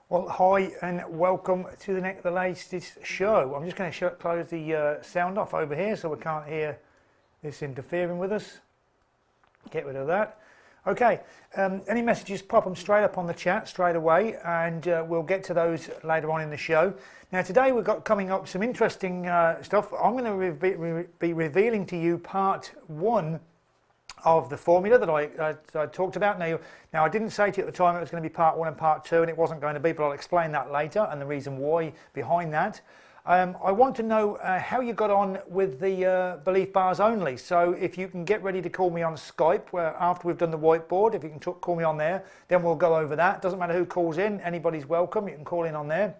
Well, hi and welcome to the latest show. I'm just going to close the sound off over here so we can't hear this interfering with us. Get rid of that. Okay, any messages, pop them straight up on the chat straight away, and we'll get to those later on in the show. Now today we've got coming up some interesting stuff. I'm going to be revealing to you part one of the formula that I talked about. Now I didn't say to you at the time it was going to be part one and part two, and it wasn't going to be, but I'll explain that later and the reason why behind that. I want to know how you got on with the belief bars only. So if you can get ready to call me on Skype after we've done the whiteboard, if you can call me on there, then we'll go over that. Doesn't matter who calls in, anybody's welcome. You can call in on there.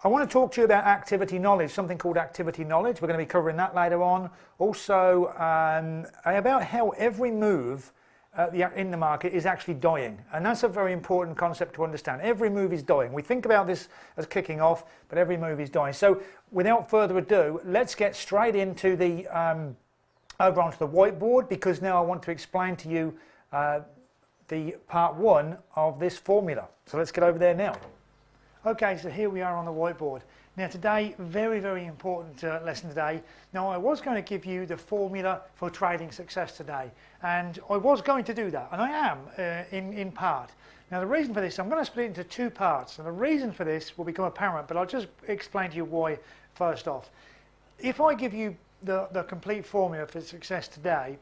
I want to talk to you about activity knowledge, something called activity knowledge. We're going to be covering that later on. Also, about how every move in the market is actually dying. And that's a very important concept to understand. Every move is dying. We think about this as kicking off, but every move is dying. So without further ado, let's get straight into the over onto the whiteboard, because now I want to explain to you the part one of this formula. So let's get over there now. Okay, so here we are on the whiteboard. Now today, very, very important lesson today. Now I was going to give you the formula for trading success today, and I was going to do that, and I am in part. Now the reason for this, I'm going to split it into two parts, and the reason for this will become apparent, but I'll just explain to you why first off. If I give you the complete formula for success today,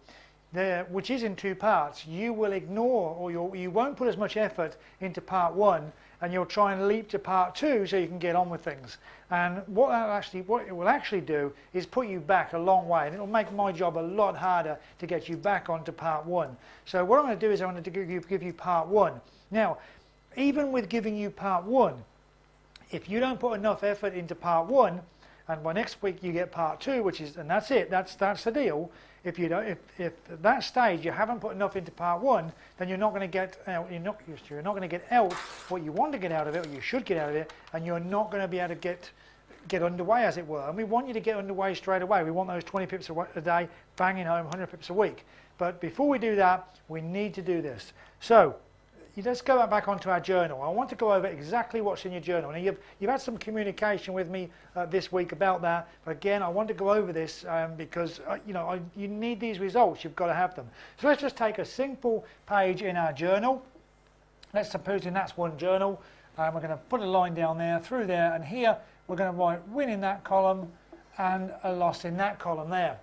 which is in two parts, you will ignore, or you won't put as much effort into part one, and you'll try and leap to part two so you can get on with things. And what it will actually do is put you back a long way, and it'll make my job a lot harder to get you back onto part one. So what I'm going to do is I'm going to give you part one. Now, even with giving you part one, if you don't put enough effort into part one, and by next week you get part two, and that's it, that's the deal. If at that stage you haven't put enough into part one, then you're not going to get out. You're not going to get out what you want to get out of it, or you should get out of it, and you're not going to be able to get underway, as it were. And we want you to get underway straight away. We want those 20 pips a day, banging home 100 pips a week. But before we do that, we need to do this. So let's go back onto our journal. I want to go over exactly what's in your journal. Now you've had some communication with me this week about that, but again I want to go over this because you need these results. You've got to have them. So let's just take a simple page in our journal. Let's suppose that's one journal. We're going to put a line down there, through there, and here we're going to write win in that column and a loss in that column there.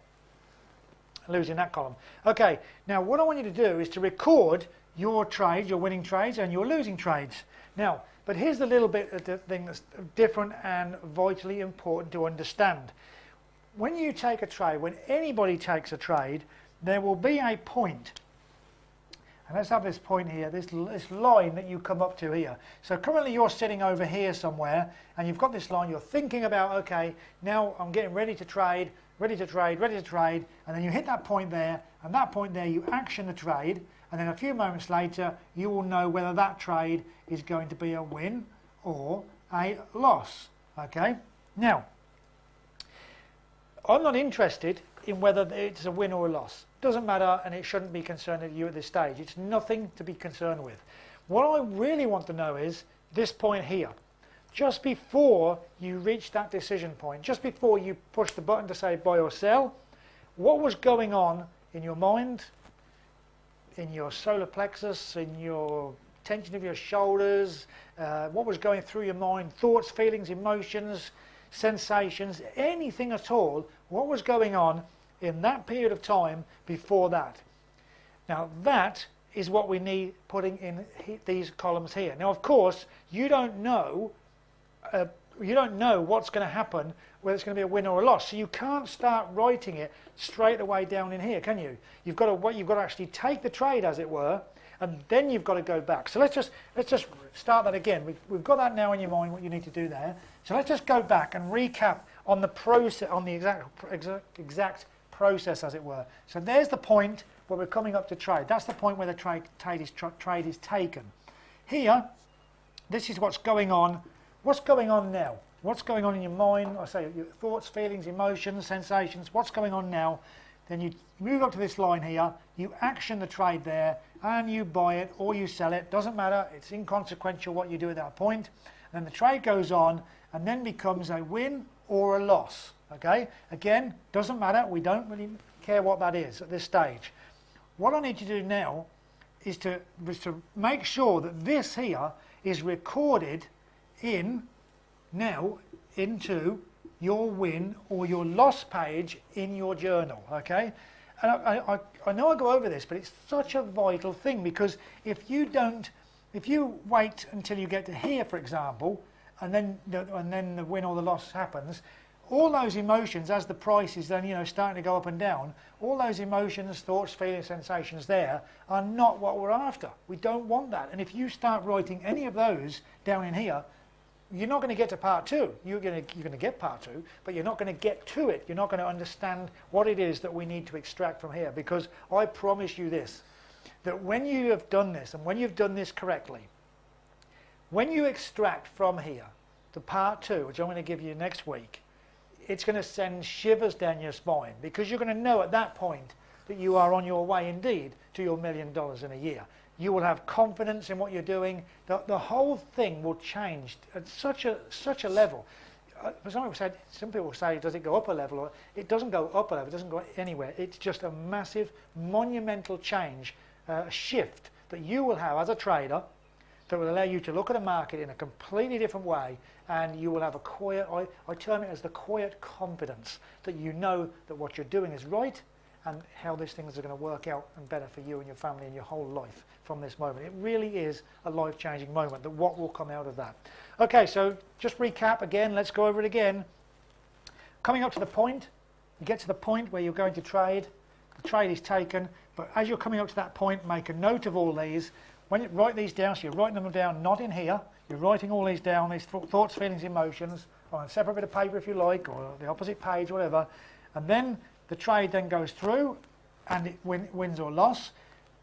Losing that column. Okay, now what I want you to do is to record your trades, your winning trades and your losing trades. Now, but here's the little bit of the thing that's different and vitally important to understand. When you take a trade, when anybody takes a trade, there will be a point. And let's have this point here, this line that you come up to here. So currently you're sitting over here somewhere, and you've got this line, you're thinking about, okay, now I'm getting ready to trade, ready to trade, ready to trade, and then you hit that point there, and that point there you action the trade, and then a few moments later you will know whether that trade is going to be a win or a loss. Okay, now I'm not interested in whether it's a win or a loss. Doesn't matter, and it shouldn't be concerning you at this stage. It's nothing to be concerned with. What I really want to know is this point here. Just before you reach that decision point, just before you push the button to say buy or sell, what was going on in your mind, in your solar plexus, in your tension of your shoulders, what was going through your mind, thoughts, feelings, emotions, sensations, anything at all, what was going on in that period of time before that. Now that is what we need putting in these columns here. Now of course you don't know what's going to happen, whether it's going to be a win or a loss, so you can't start writing it straight away down in here, can you? You've got to actually take the trade, as it were, and then you've got to go back. So let's just start that again. We've got that now in your mind, what you need to do there. So let's just go back and recap on the process, on the exact process, as it were. So there's the point where we're coming up to trade. That's the point where the trade is taken. Here, this is what's going on. What's going on now? What's going on in your mind? I say your thoughts, feelings, emotions, sensations. What's going on now? then you move up to this line here, you action the trade there, and you buy it or you sell it, doesn't matter, it's inconsequential what you do at that point. And then the trade goes on and then becomes a win or a loss, okay? Again, doesn't matter, we don't really care what that is at this stage. What I need you to do now is to make sure that this here is recorded into your win or your loss page in your journal, okay? And I know I go over this, but it's such a vital thing, because if you wait until you get to here, for example, and then the win or the loss happens, all those emotions, as the price is then, you know, starting to go up and down, all those emotions, thoughts, feelings, sensations there are not what we're after. We don't want that. And if you start writing any of those down in here, you're not going to get to part two. You're going to get part two, but you're not going to get to it. You're not going to understand what it is that we need to extract from here, because I promise you this, that when you have done this, and when you've done this correctly, when you extract from here the part two, which I'm going to give you next week, it's going to send shivers down your spine, because you're going to know at that point that you are on your way indeed to your $1 million in a year. You will have confidence in what you're doing. The whole thing will change at such a level. Some people say, does it go up a level? Or it doesn't go up a level, it doesn't go anywhere. It's just a massive, monumental change, a shift that you will have as a trader that will allow you to look at a market in a completely different way, and you will have a quiet, I term it as the quiet confidence that you know that what you're doing is right, and how these things are going to work out and better for you and your family and your whole life from this moment. It really is a life-changing moment, that what will come out of that. Okay, so just recap again, let's go over it again. Coming up to the point, you get to the point where you're going to trade, the trade is taken, but as you're coming up to that point, make a note of all these. When you write these down, so you're writing them down, not in here, you're writing all these down, these thoughts, feelings, emotions, on a separate bit of paper if you like, or the opposite page, whatever, and then the trade then goes through, and it wins or loss.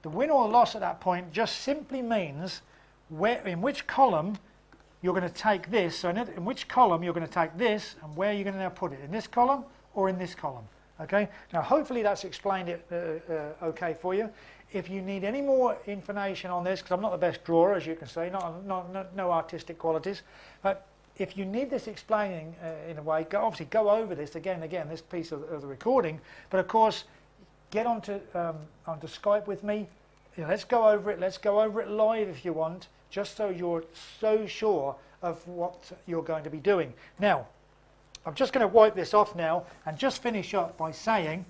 The win or loss at that point just simply means in which column you're going to take this. So in which column you're going to take this, and where you're going to now put it, in this column or in this column. Okay. Now hopefully that's explained it okay for you. If you need any more information on this, because I'm not the best drawer, as you can see, no artistic qualities, but if you need this explaining in a way, obviously go over this again, this piece of the recording. But of course, get onto Skype with me. You know, let's go over it. Let's go over it live if you want, just so you're so sure of what you're going to be doing. Now, I'm just going to wipe this off now and just finish up by saying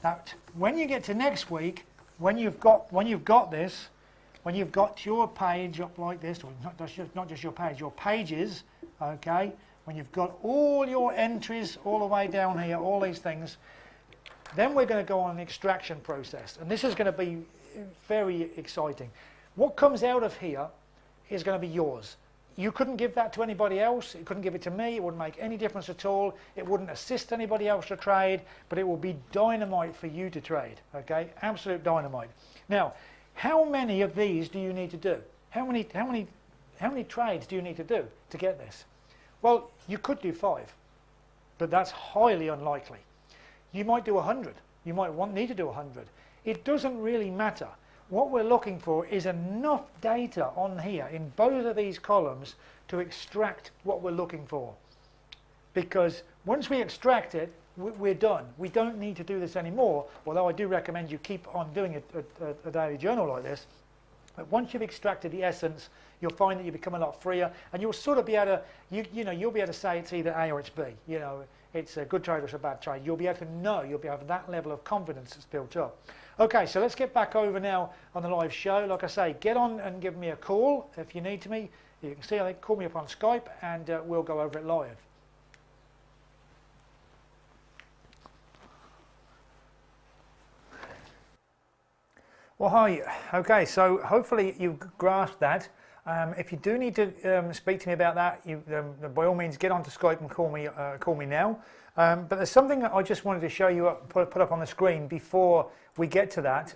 that when you get to next week, when you've got this, when you've got your page up like this, or not just your page, your pages, okay, when you've got all your entries all the way down here, all these things, then we're going to go on an extraction process. And this is going to be very exciting. What comes out of here is going to be yours. You couldn't give that to anybody else. You couldn't give it to me. It wouldn't make any difference at all. It wouldn't assist anybody else to trade, but it will be dynamite for you to trade, okay? Absolute dynamite. Now, how many of these do you need to do? How many trades do you need to do to get this? Well, you could do 5, but that's highly unlikely. You might do 100. You might need to do 100. It doesn't really matter. What we're looking for is enough data on here in both of these columns to extract what we're looking for. Because once we extract it, we're done. We don't need to do this anymore, although I do recommend you keep on doing a daily journal like this. But once you've extracted the essence, you'll find that you become a lot freer, and you'll sort of be able to, you'll be able to say it's either A or it's B. You know, it's a good trade or it's a bad trade. You'll be able to know, you'll be able to have that level of confidence that's built up. Okay, so let's get back over now on the live show. Like I say, get on and give me a call if you need to me. You can see, call me up on Skype, and we'll go over it live. Well, hi. Okay, so hopefully you've grasped that. If you do need to speak to me about that, by all means get onto Skype and call me now. But there's something that I just wanted to show you, put up on the screen before we get to that.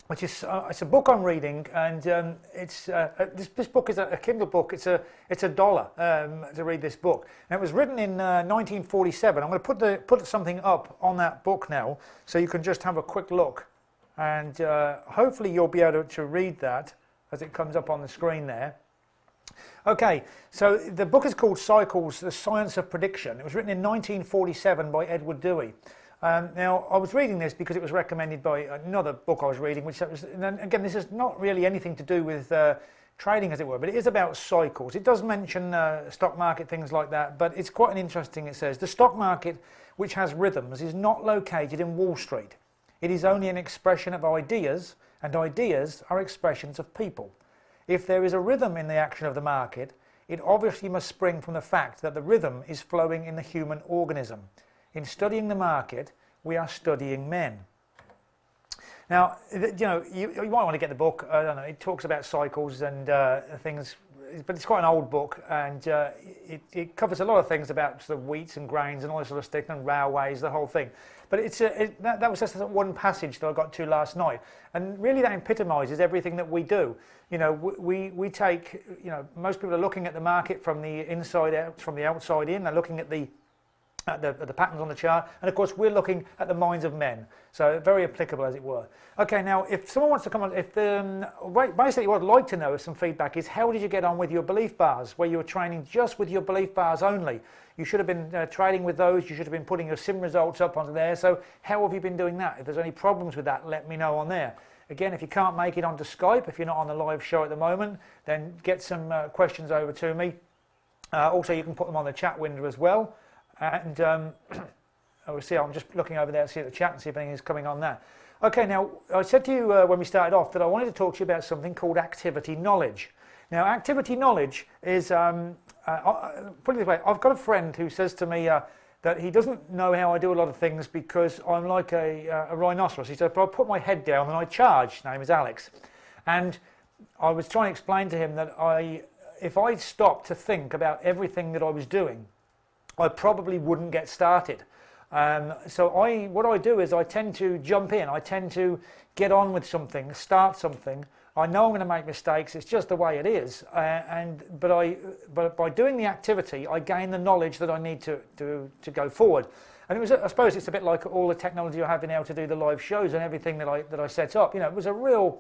which is it's a book I'm reading, and this book is a Kindle book. It's a dollar to read this book, and it was written in 1947. I'm going to put something up on that book now, so you can just have a quick look, and hopefully you'll be able to read that as it comes up on the screen there. Okay, so the book is called Cycles: The Science of Prediction. It was written in 1947 by Edward Dewey. Now, I was reading this because it was recommended by another book I was reading, which was, and again, this is not really anything to do with trading, as it were, but it is about cycles. It does mention stock market, things like that, but it's quite an interesting. It says, the stock market, which has rhythms, is not located in Wall Street. It is only an expression of ideas, and ideas are expressions of people. If there is a rhythm in the action of the market, it obviously must spring from the fact that the rhythm is flowing in the human organism. In studying the market, we are studying men. Now, you know, you might want to get the book. I don't know. It talks about cycles and things, but it's quite an old book, and it covers a lot of things about sort of wheats and grains and all this sort of stuff, and railways, the whole thing. But that was just one passage that I got to last night, and really that epitomises everything that we do. You know, we take, you know, most people are looking at the market from the inside out, from the outside in. They're looking at the patterns on the chart, and of course we're looking at the minds of men, so very applicable, as it were. Okay, now if someone wants to come on, basically what I'd like to know is some feedback is, how did you get on with your belief bars, where you were training just with your belief bars only? You should have been trading with those. You should have been putting your sim results up onto there. So how have you been doing that? If there's any problems with that, let me know on there. Again, if you can't make it onto Skype, if you're not on the live show at the moment, then get some questions over to me. Also, you can put them on the chat window as well. And we'll see, I'm just looking over there to see the chat and see if anything is coming on there. Okay, now I said to you when we started off that I wanted to talk to you about something called activity knowledge. Now, activity knowledge is, put it this way, I've got a friend who says to me that he doesn't know how I do a lot of things because I'm like a rhinoceros. He said, but I put my head down and I charge. His name is Alex. And I was trying to explain to him that if I stopped to think about everything that I was doing, I probably wouldn't get started. So what I do is I tend to jump in. I tend to get on with something, start something. I know I'm going to make mistakes. It's just the way it is. But by doing the activity, I gain the knowledge that I need to go forward. And it was, I suppose, it's a bit like all the technology I have now to do the live shows and everything that I set up. You know, it was a real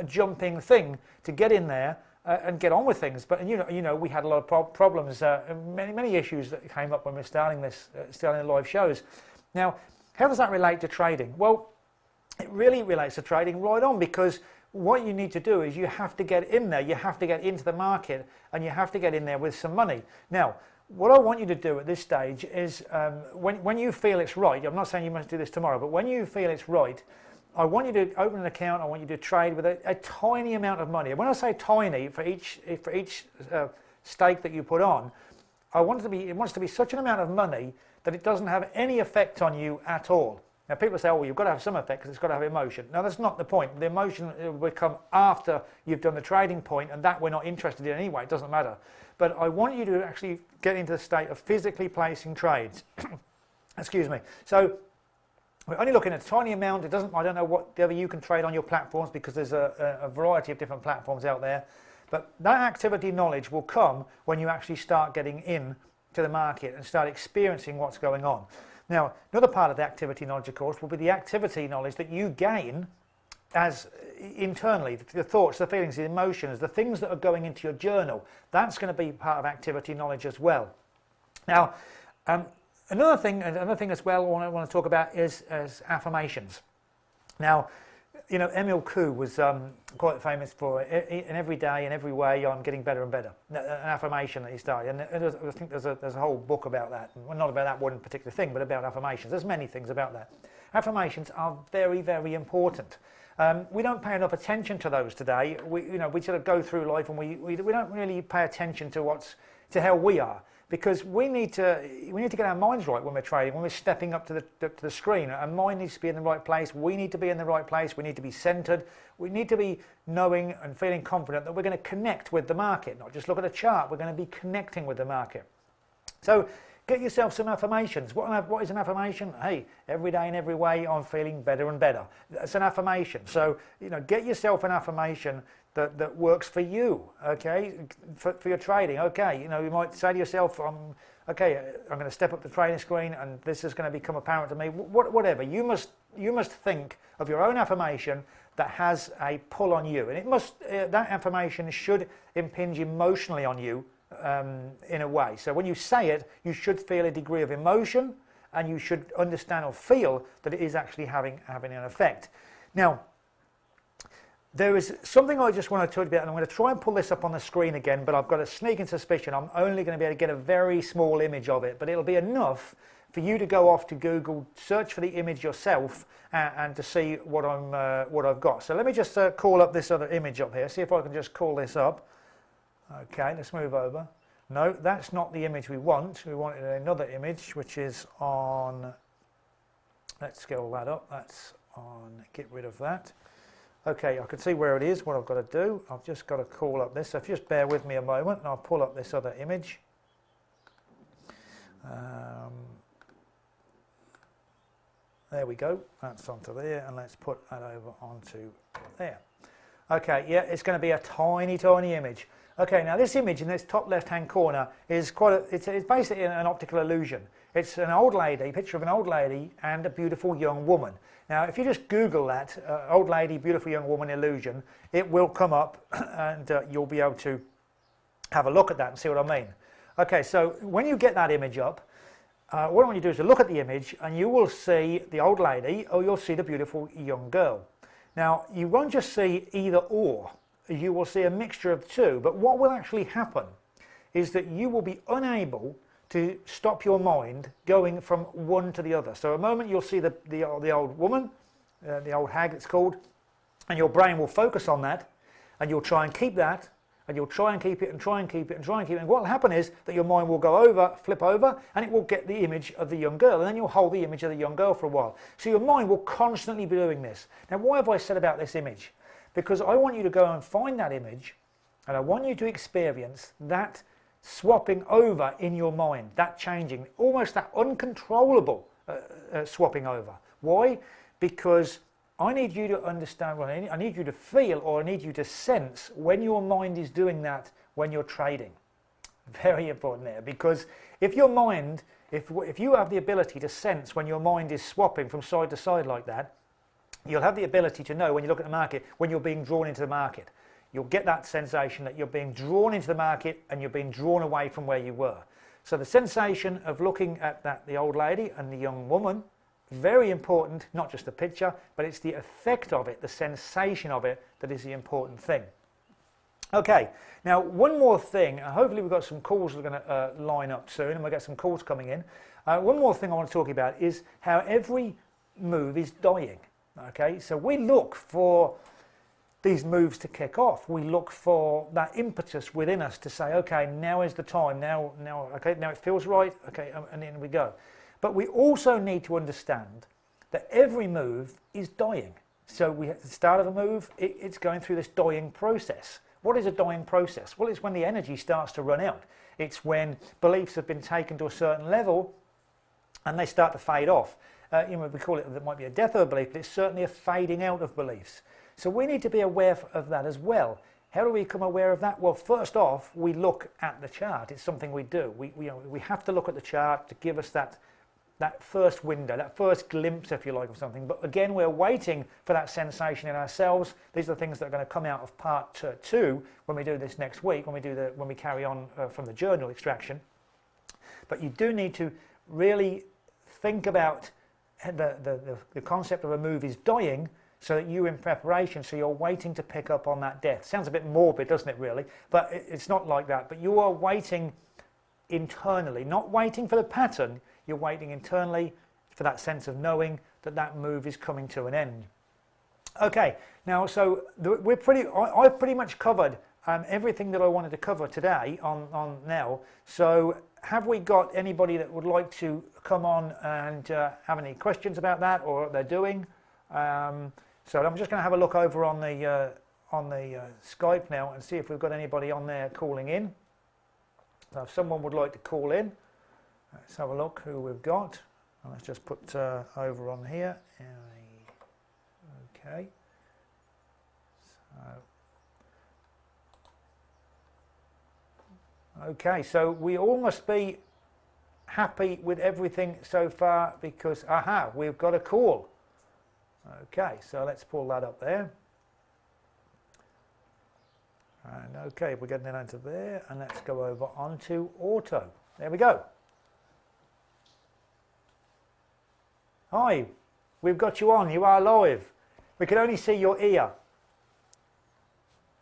jumping thing to get in there. And get on with things, but you know, we had a lot of problems, many issues that came up when we were starting the live shows. Now, how does that relate to trading? Well, it really relates to trading right on, because what you need to do is you have to get in there, you have to get into the market, and you have to get in there with some money. Now, what I want you to do at this stage is, when you feel it's right, I'm not saying you must do this tomorrow, but when you feel it's right, I want you to open an account. I want you to trade with a tiny amount of money. When I say tiny, for each stake that you put on, it wants to be such an amount of money that it doesn't have any effect on you at all. Now, people say, oh, well, you've got to have some effect because it's got to have emotion. Now, that's not the point. The emotion will come after you've done the trading point, and that we're not interested in anyway. It doesn't matter. But I want you to actually get into the state of physically placing trades. Excuse me. So we're only looking at a tiny amount. I don't know whatever you can trade on your platforms, because there's a variety of different platforms out there. But that activity knowledge will come when you actually start getting in to the market and start experiencing what's going on. Now, another part of the activity knowledge, of course, will be the activity knowledge that you gain as internally, the thoughts, the feelings, the emotions, the things that are going into your journal. That's going to be part of activity knowledge as well. Now, Another thing as well I want to talk about is affirmations. Now, you know, Emil Koo was quite famous for in every day, in every way, I'm getting better and better. An affirmation that he started, and I think there's a whole book about that. Well, not about that one particular thing, but about affirmations. There's many things about that. Affirmations are very, very important. We don't pay enough attention to those today. We sort of go through life and we don't really pay attention to how we are. Because we need to get our minds right when we're trading, when we're stepping up to the screen. Our mind needs to be in the right place. We need to be in the right place. We need to be centered. We need to be knowing and feeling confident that we're going to connect with the market, not just look at a chart. We're going to be connecting with the market. So Get yourself some affirmations. What is an affirmation? Hey, every day in every way I'm feeling better and better. That's an affirmation. So, get yourself an affirmation that works for you, okay? For your trading, okay. You might say to yourself, okay, I'm going to step up the trading screen and this is going to become apparent to me. Whatever. You must think of your own affirmation that has a pull on you. And that affirmation should impinge emotionally on you. In a way. So when you say it, you should feel a degree of emotion and you should understand or feel that it is actually having an effect. Now, there is something I just want to talk about, and I'm going to try and pull this up on the screen again, but I've got a sneaking suspicion I'm only going to be able to get a very small image of it, but it'll be enough for you to go off to Google, search for the image yourself, and to see what I've got. So let me just call up this other image up here, see if I can just call this up. Okay, let's move over. No, that's not the image we want. We wanted another image, which is on, let's scale that up. That's on, get rid of that. Okay, I can see where it is, what I've got to do. I've just got to call up this. So if you just bear with me a moment, and I'll pull up this other image. There we go. That's onto there, and let's put that over onto there. Okay, yeah, it's going to be a tiny, tiny image. Okay, now this image in this top left-hand corner is it's basically an optical illusion. It's an old lady, picture of an old lady and a beautiful young woman. Now, if you just Google that, old lady, beautiful young woman illusion, it will come up and you'll be able to have a look at that and see what I mean. Okay, so when you get that image up, what I want you to do is to look at the image and you will see the old lady or you'll see the beautiful young girl. Now, you won't just see either or. You will see a mixture of two, but what will actually happen is that you will be unable to stop your mind going from one to the other. So a moment you'll see the old woman, the old hag it's called, and your brain will focus on that, and you'll try and keep that, and you'll try and keep it, and try and keep it, and try and keep it. And what will happen is that your mind will go over, flip over, and it will get the image of the young girl, and then you'll hold the image of the young girl for a while. So your mind will constantly be doing this. Now, why have I said about this image? Because I want you to go and find that image, and I want you to experience that swapping over in your mind, that changing, almost that uncontrollable swapping over. Why? Because I need you to understand, I need you to feel, or I need you to sense when your mind is doing that when you're trading. Very important there, because if your mind, if you have the ability to sense when your mind is swapping from side to side like that, you'll have the ability to know when you look at the market, when you're being drawn into the market. You'll get that sensation that you're being drawn into the market and you're being drawn away from where you were. So the sensation of looking at the old lady and the young woman, very important, not just the picture, but it's the effect of it, the sensation of it that is the important thing. Okay, now one more thing, hopefully we've got some calls that are going to line up soon and we'll get some calls coming in. One more thing I want to talk about is how every move is dying. Okay, so we look for these moves to kick off. We look for that impetus within us to say, okay, now is the time. Now, okay, now it feels right. Okay, and in we go. But we also need to understand that every move is dying. So at the start of a move, it's going through this dying process. What is a dying process? Well, it's when the energy starts to run out. It's when beliefs have been taken to a certain level and they start to fade off. We call it, there might be a death of a belief, but it's certainly a fading out of beliefs. So we need to be aware of that as well. How do we become aware of that? Well, first off, we look at the chart. It's something we do. We have to look at the chart to give us that first window, that first glimpse, if you like, of something. But again, we're waiting for that sensation in ourselves. These are the things that are going to come out of part 2 when we do this next week, when we carry on from the journal extraction. But you do need to really think about the concept of a move is dying, so that you in preparation, so you're waiting to pick up on that death. Sounds a bit morbid, doesn't it, really? But it's not like that. But you are waiting internally, not waiting for the pattern. You're waiting internally for that sense of knowing that that move is coming to an end. Okay, now so I've pretty much covered everything that I wanted to cover today on now. So have we got anybody that would like to come on and have any questions about that or what they're doing? So I'm just going to have a look over on the Skype now and see if we've got anybody on there calling in. So if someone would like to call in, Let's have a look who we've got. And let's just put over on here. Okay. Okay, so we all must be happy with everything so far because, aha, we've got a call. Okay, so let's pull that up there. And okay, we're getting it onto there, and let's go over onto auto. There we go. Hi, we've got you on. You are live. We can only see your ear.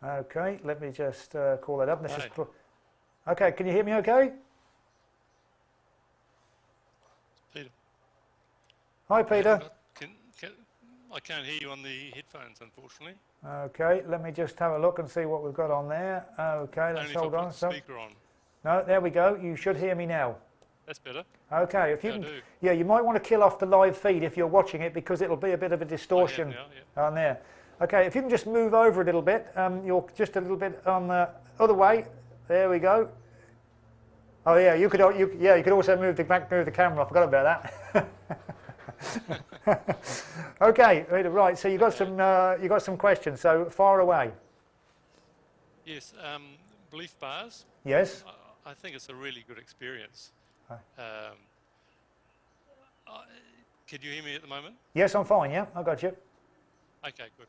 Okay, let me just call that up. Let's just okay, can you hear me okay? Peter. Hi, Peter. I can't hear you on the headphones, unfortunately. Okay, let me just have a look and see what we've got on there. Okay, let's hold on. Only if I put the speaker on. No, there we go. You should hear me now. That's better. Okay, if you can, yeah, you might want to kill off the live feed if you're watching it because it'll be a bit of a distortion on there. Okay, if you can just move over a little bit, you're just a little bit on the other way. There we go. Oh yeah, you could also move the camera. I forgot about that. Okay, right. So you got some questions. So far away. Yes, belief bars. Yes. I think it's a really good experience. Can you hear me at the moment? Yes, I'm fine. Yeah, I got you. Okay, good.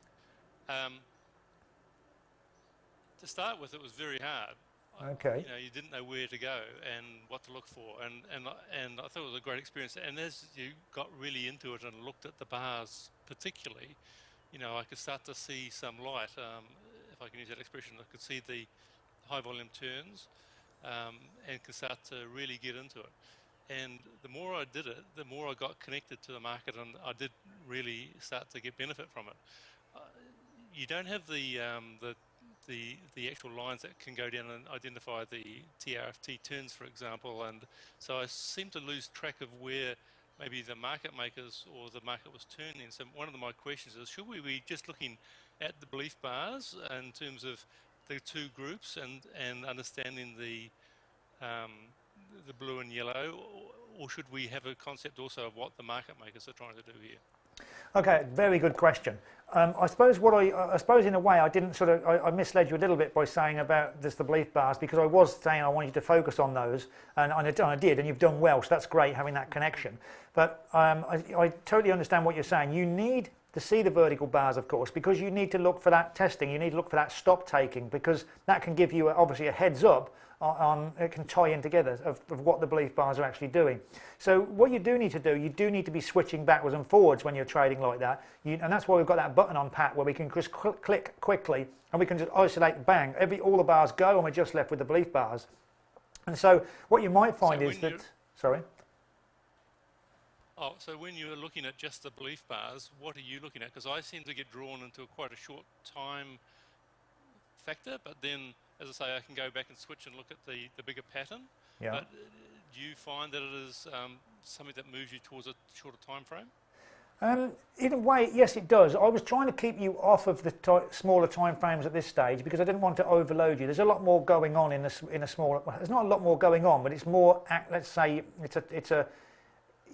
To start with, it was very hard. Okay. You know, you didn't know where to go and what to look for, and I thought it was a great experience. And as you got really into it and looked at the bars, particularly, you know, I could start to see some light. If I can use that expression, I could see the high volume turns, and could start to really get into it. And the more I did it, the more I got connected to the market, and I did really start to get benefit from it. You don't have the actual lines that can go down and identify the TRFT turns, for example, and so I seem to lose track of where maybe the market makers or the market was turning. So one of my questions is, should we be just looking at the belief bars in terms of the two groups and understanding the blue and yellow, or should we have a concept also of what the market makers are trying to do here? Okay, very good question. I suppose in a way I didn't I misled you a little bit by saying about the belief bars, because I was saying I wanted you to focus on those, and I did, and you've done well, so that's great having that connection. But I totally understand what you're saying. You need to see the vertical bars, of course, because you need to look for that testing. You need to look for that stop taking, because that can give you obviously a heads up on it can tie in together of what the belief bars are actually doing. So what you do need to do, you do need to be switching backwards and forwards when you're trading like that, and that's why we've got that button on Pat where we can just click quickly and we can just isolate, bang, all the bars go, and we're just left with the belief bars. And so what you might find is that, sorry. Oh, so when you're looking at just the belief bars, what are you looking at? Because I seem to get drawn into quite a short time factor, but then, as I say, I can go back and switch and look at the bigger pattern. Yeah. But do you find that it is something that moves you towards a shorter time frame? In a way, yes, it does. I was trying to keep you off of the smaller time frames at this stage because I didn't want to overload you. There's a lot more going on in a smaller. Well, there's not a lot more going on, but it's more. Let's say it's a.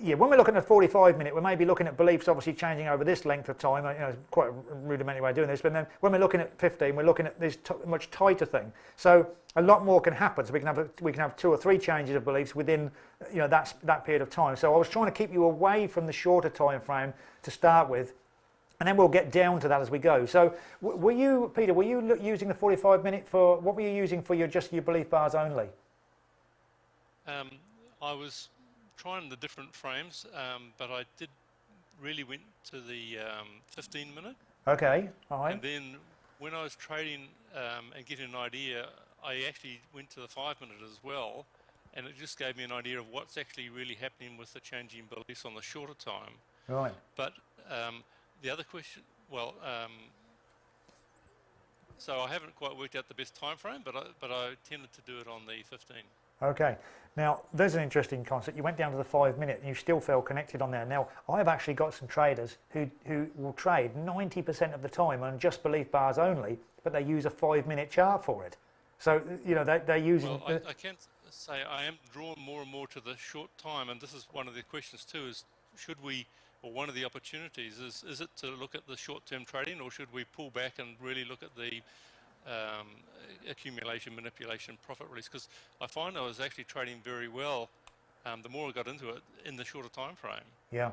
Yeah, when we're looking at a 45-minute, we may be looking at beliefs obviously changing over this length of time. You know, it's quite a rudimentary way of doing this. But then when we're looking at 15, we're looking at this much tighter thing. So a lot more can happen. So we can have 2 or 3 changes of beliefs within that period of time. So I was trying to keep you away from the shorter time frame to start with, and then we'll get down to that as we go. So were you, Peter? Were you using the 45-minute for what were you using for your belief bars only? I was trying the different frames, but I did really went to the 15-minute. Okay, all right. And then when I was trading and getting an idea, I actually went to the 5-minute as well, and it just gave me an idea of what's actually really happening with the changing beliefs on the shorter time. Right. But the other question, well, so I haven't quite worked out the best time frame, but I tended to do it on the 15. Okay, now there's an interesting concept. You went down to the 5-minute and you still feel connected on there. Now, I've actually got some traders who will trade 90% of the time on just belief bars only, but they use a 5-minute chart for it. So, you know, they're using... Well, I can't... say I am drawn more and more to the short time, and this is one of the questions too, is should we, or one of the opportunities is it to look at the short-term trading, or should we pull back and really look at the accumulation, manipulation, profit release? Because I find I was actually trading very well the more I got into it in the shorter time frame. Yeah.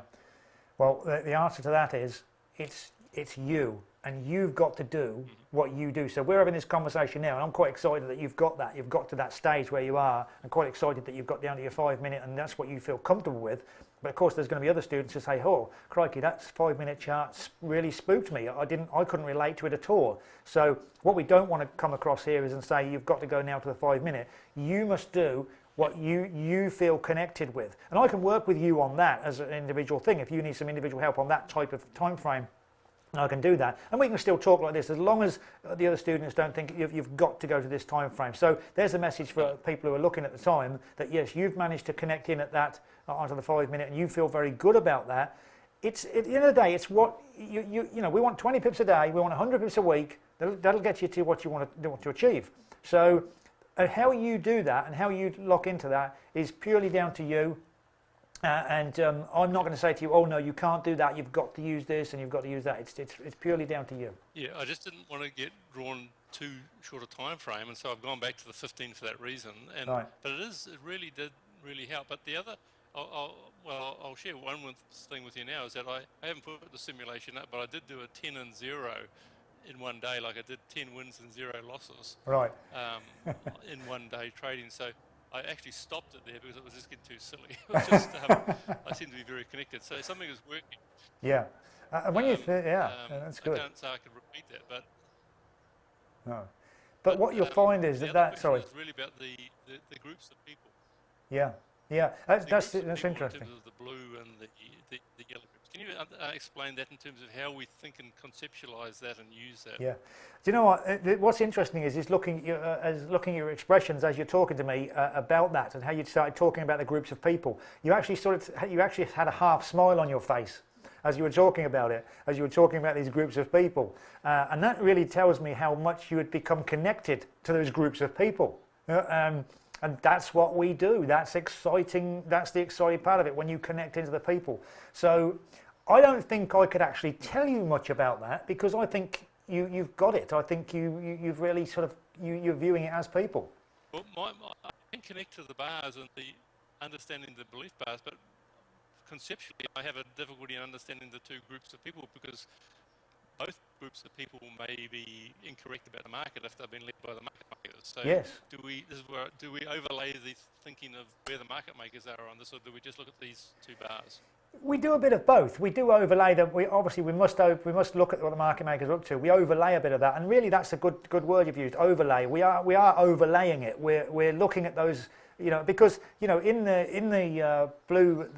Well, the answer to that is it's you, and you've got to do what you do. So we're having this conversation now, and I'm quite excited that you've got that. You've got to that stage where you are, and quite excited that you've got down to your 5 minute, and that's what you feel comfortable with. But of course, there's going to be other students who say, "Oh, crikey, that 5 minute chart really spooked me. I couldn't relate to it at all." So what we don't want to come across here is and say you've got to go now to the 5 minute. You must do what you feel connected with, and I can work with you on that as an individual thing. If you need some individual help on that type of time frame, I can do that, and we can still talk like this as long as the other students don't think you've got to go to this time frame. So there's a message for people who are looking at the time that yes, you've managed to connect in at that onto the 5 minute, and you feel very good about that. It's at the end of the day, it's what you know. We want 20 pips a day, we want 100 pips a week. That'll get you to what you want to achieve. So how you do that and how you lock into that is purely down to you. I'm not going to say to you, "Oh no, you can't do that. You've got to use this and you've got to use that." It's purely down to you. Yeah, I just didn't want to get drawn too short a time frame, and so I've gone back to the 15 for that reason. And right. But it really did help. But the other, I'll share one thing with you now is that I haven't put the simulation up, but I did do a 10 and 0 in one day. Like I did 10 wins and 0 losses. Right. In one day trading. So I actually stopped it there because it was just getting too silly. It was just, I seem to be very connected. So something is working. Yeah. When that's good. I can't say I could repeat that, but no. But what you'll find is that sorry. It's really about the groups of people. Yeah. Yeah. That's interesting. In terms of the blue and the yellow groups. Can you explain that in terms of how we think and conceptualize that and use that? Yeah. Do you know what? What's interesting is looking at your expressions as you're talking to me about that, and how you started talking about the groups of people. You actually had a half smile on your face as you were talking about it, as you were talking about these groups of people, and that really tells me how much you had become connected to those groups of people. And that's what we do. That's exciting. That's the exciting part of it, when you connect into the people. So I don't think I could actually tell you much about that, because I think you've got it. I think you've really you're viewing it as people. Well, I can connect to the bars and the understanding the belief bars, but conceptually I have a difficulty in understanding the two groups of people, because both groups of people may be incorrect about the market if they've been led by the market makers. So yes. Do we overlay the thinking of where the market makers are on this, or do we just look at these two bars? We do a bit of both. We do overlay them. We must look at what the market makers are up to. We overlay a bit of that, and really that's a good word you've used. Overlay. We are overlaying it. We're looking at those. Because in the blue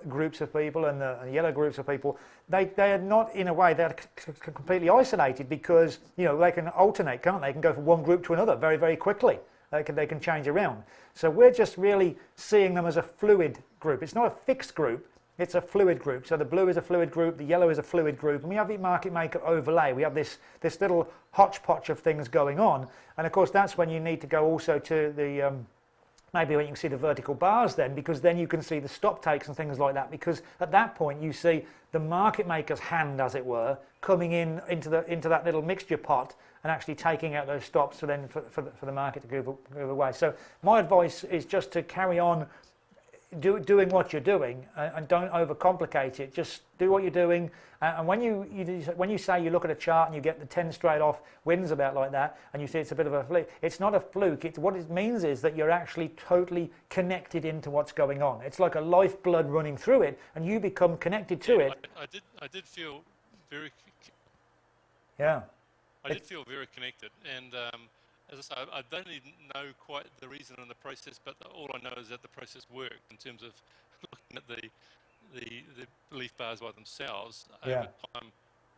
groups of people and the yellow groups of people, they are not, in a way, they're completely isolated, because they can alternate, can't they? They can go from one group to another very, very quickly. They can change around. So we're just really seeing them as a fluid group. It's not a fixed group. It's a fluid group. So the blue is a fluid group, the yellow is a fluid group, and we have the market maker overlay. We have this little hodgepodge of things going on, and of course that's when you need to go also to the maybe when you can see the vertical bars then, because then you can see the stop takes and things like that, because at that point you see the market maker's hand, as it were, coming into that little mixture pot and actually taking out those stops for the market to move away. So my advice is just to carry on doing what you're doing, and don't overcomplicate it. Just do what you're doing, and when you say you look at a chart and you get the 10 straight off wins about like that, and you see it's a bit of a fluke, it's not a fluke. What it means is that you're actually totally connected into what's going on. It's like a lifeblood running through it, and you become connected to it. I did feel very. Yeah. I did feel very connected, and as I say, I don't even know quite the reason in the process, but all I know is that the process worked in terms of looking at the belief bars by themselves over time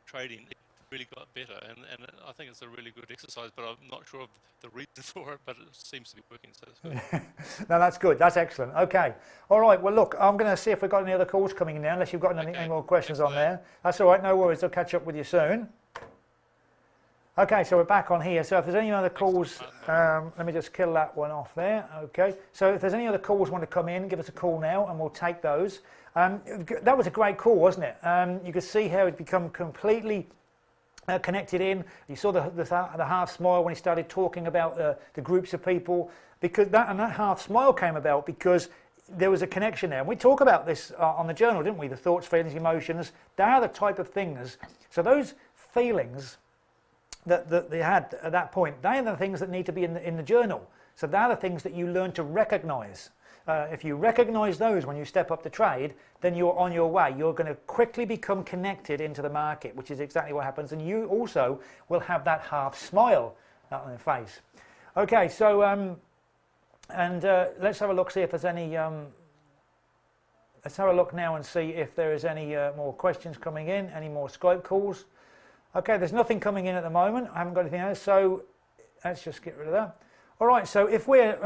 trading. It really got better, and I think it's a really good exercise, but I'm not sure of the reason for it, but it seems to be working, so it's good. No, that's good. That's excellent. Okay. All right. Well, look, I'm going to see if we've got any other calls coming in now, unless you've got any more questions on there. That's all right. No worries. I'll catch up with you soon. Okay, so we're back on here. So if there's any other calls, let me just kill that one off there. Okay, so if there's any other calls want to come in, give us a call now and we'll take those. That was a great call, wasn't it? You could see how it become completely connected in. You saw the half smile when he started talking about the groups of people, because that half smile came about because there was a connection there. And we talk about this on the journal, didn't we? The thoughts, feelings, emotions. They are the type of things. So those feelings that they had at that point, they are the things that need to be in the journal. So they're the things that you learn to recognize. If you recognize those when you step up to trade, then you're on your way. You're going to quickly become connected into the market, which is exactly what happens. And you also will have that half smile on your face. Okay, so let's have a look, see if there's any. Let's have a look now and see if there is any more questions coming in, any more Skype calls. Okay, there's nothing coming in at the moment. I haven't got anything else, so let's just get rid of that. All right, so if we're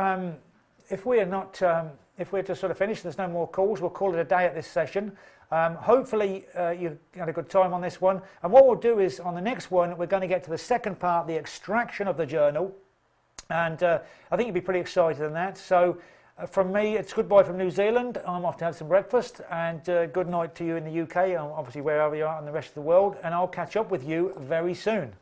just sort of finished, there's no more calls, we'll call it a day at this session. Hopefully you had a good time on this one. And what we'll do is on the next one, we're going to get to the second part, the extraction of the journal. And I think you'll be pretty excited on that. So from me, it's goodbye from New Zealand. I'm off to have some breakfast, and good night to you in the UK, and obviously wherever you are in the rest of the world. And I'll catch up with you very soon.